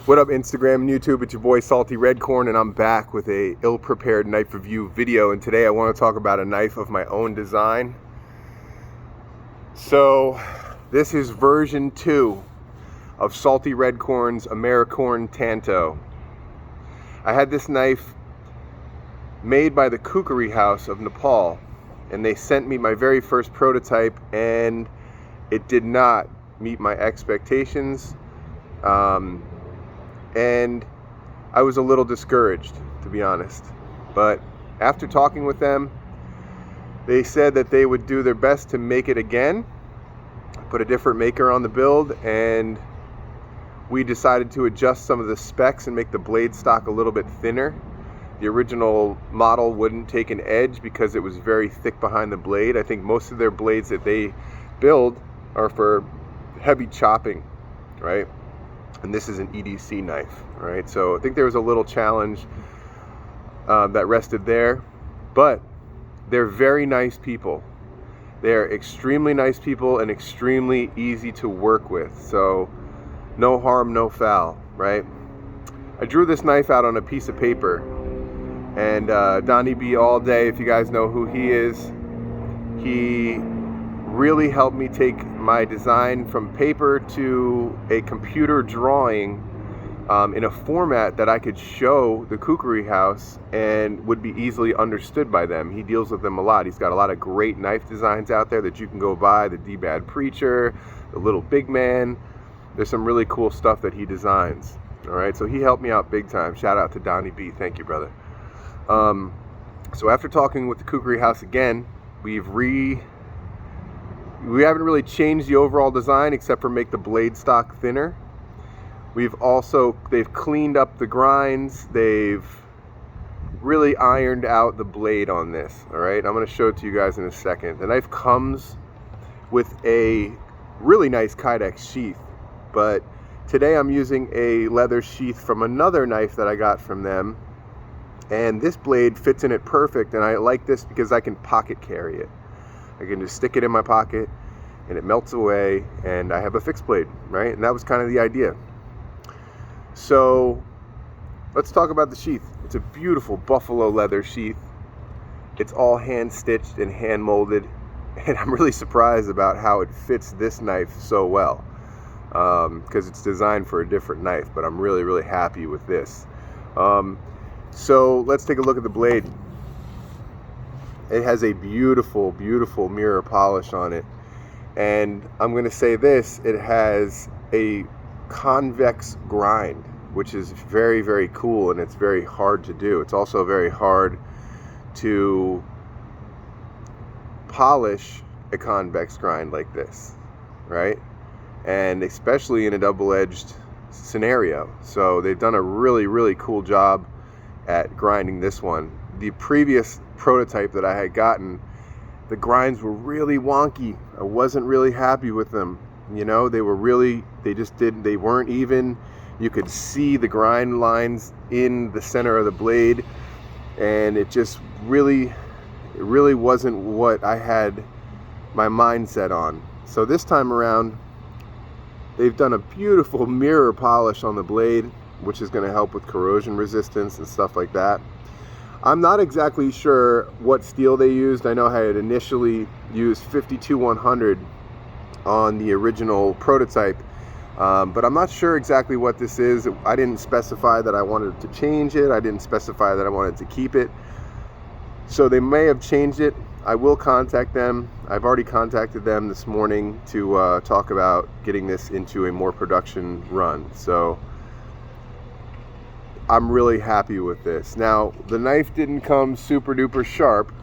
What up, Instagram and YouTube? It's your boy Salty Redcorn, and I'm back with a ill-prepared knife review video. And today I want to talk about a knife of my own design. So this is version 2 of Salty Redcorn's Americorn Tanto. I had this knife made by the Kukri House of Nepal, and they sent me my very first prototype, and it did not meet my expectations. And I was a little discouraged, to be honest. But after talking with them, they said that they would do their best to make it again, put a different maker on the build, and we decided to adjust some of the specs and make the blade stock a little bit thinner. The original model wouldn't take an edge because it was very thick behind the blade. I think most of their blades that they build are for heavy chopping, right? And this is an EDC knife, right? So I think there was a little challenge that rested there, but they're very nice people. They're extremely nice people and extremely easy to work with. So no harm, no foul, right? I drew this knife out on a piece of paper, and Donnie B all day, if you guys know who he is, he really helped me take my design from paper to a computer drawing in a format that I could show the Kukri House and would be easily understood by them. He deals with them a lot. He's got a lot of great knife designs out there that you can go buy, the D-Bad Preacher, the Little Big Man. There's some really cool stuff that he designs. All right, so he helped me out big time. Shout out to Donnie B. Thank you, brother. So after talking with the Kukri House again, we haven't really changed the overall design except for make the blade stock thinner. They've cleaned up the grinds. They've really ironed out the blade on this. All right, I'm going to show it to you guys in a second. The knife comes with a really nice Kydex sheath, but today I'm using a leather sheath from another knife that I got from them, and this blade fits in it perfect, and I like this because I can pocket carry it. I can just stick it in my pocket and it melts away, and I have a fixed blade, right? And that was kind of the idea. So let's talk about the sheath. It's a beautiful buffalo leather sheath. It's all hand stitched and hand molded, and I'm really surprised about how it fits this knife so well, because it's designed for a different knife, but I'm really, really happy with this. So let's take a look at the blade. It has a beautiful, beautiful mirror polish on it. And I'm going to say this, it has a convex grind, which is very, very cool, and it's very hard to do. It's also very hard to polish a convex grind like this, right? And especially in a double-edged scenario. So they've done a really, really cool job at grinding this one. The previous prototype that I had gotten, the grinds were really wonky. I wasn't really happy with them. You know, they weren't even. You could see the grind lines in the center of the blade, and it really wasn't what I had my mindset on. So this time around, they've done a beautiful mirror polish on the blade, which is going to help with corrosion resistance and stuff like that. I'm not exactly sure what steel they used. I know I had initially used 52-100 on the original prototype, but I'm not sure exactly what this is. I didn't specify that I wanted to change it. I didn't specify that I wanted to keep it. So they may have changed it. I will contact them. I've already contacted them this morning to talk about getting this into a more production run. So I'm really happy with this. Now, the knife didn't come super duper sharp,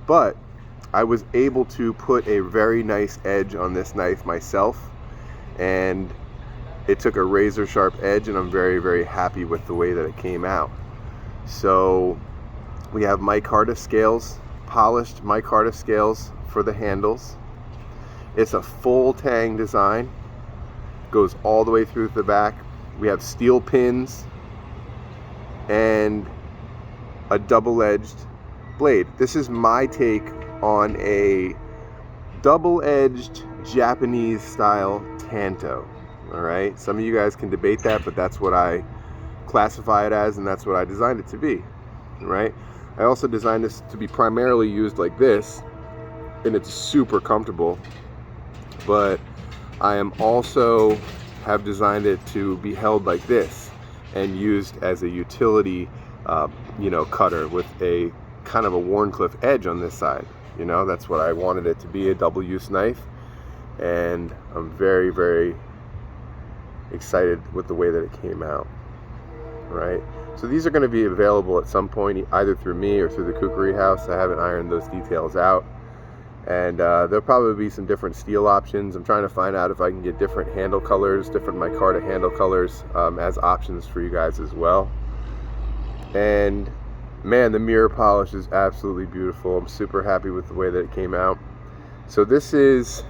but I was able to put a very nice edge on this knife myself, and it took a razor sharp edge, and I'm very, very happy with the way that it came out. So we have micarta scales, polished micarta scales for the handles. It's a full tang design, goes all the way through the back. We have steel pins and a double-edged blade. This is my take on a double-edged Japanese style Tanto. All right, some of you guys can debate that, but that's what I classify it as, and that's what I designed it to be. All right, I also designed this to be primarily used like this, and it's super comfortable, but I am also have designed it to be held like this and used as a utility cutter with a kind of a Warncliffe edge on this side. That's what I wanted it to be, a double use knife, and I'm very, very excited with the way that it came out. Right, so these are going to be available at some point, either through me or through the Kukri House. I haven't ironed those details out, and there'll probably be some different steel options. I'm trying to find out if I can get different handle colors, different micarta handle colors as options for you guys as well. And man, the mirror polish is absolutely beautiful. I'm super happy with the way that it came out. So this is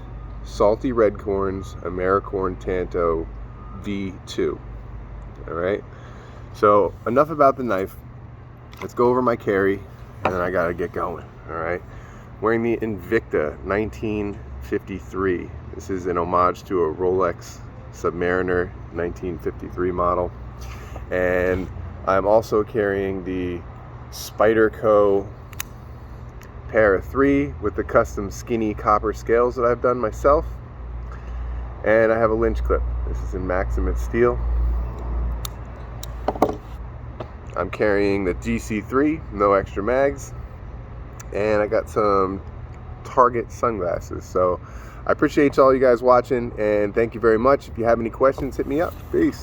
Salty Redcorn's Americorn Tanto V2. All right, so enough about the knife. Let's go over my carry, and then I gotta get going. All right, wearing the Invicta 1953. This is an homage to a Rolex Submariner 1953 model, and I'm also carrying the Spyderco Para 3 with the custom skinny copper scales that I've done myself, and I have a lynch clip. This is in Maximate steel. I'm carrying the GC3, no extra mags, and I got some Target sunglasses. So I appreciate all you guys watching, and thank you very much. If you have any questions, hit me up. Peace.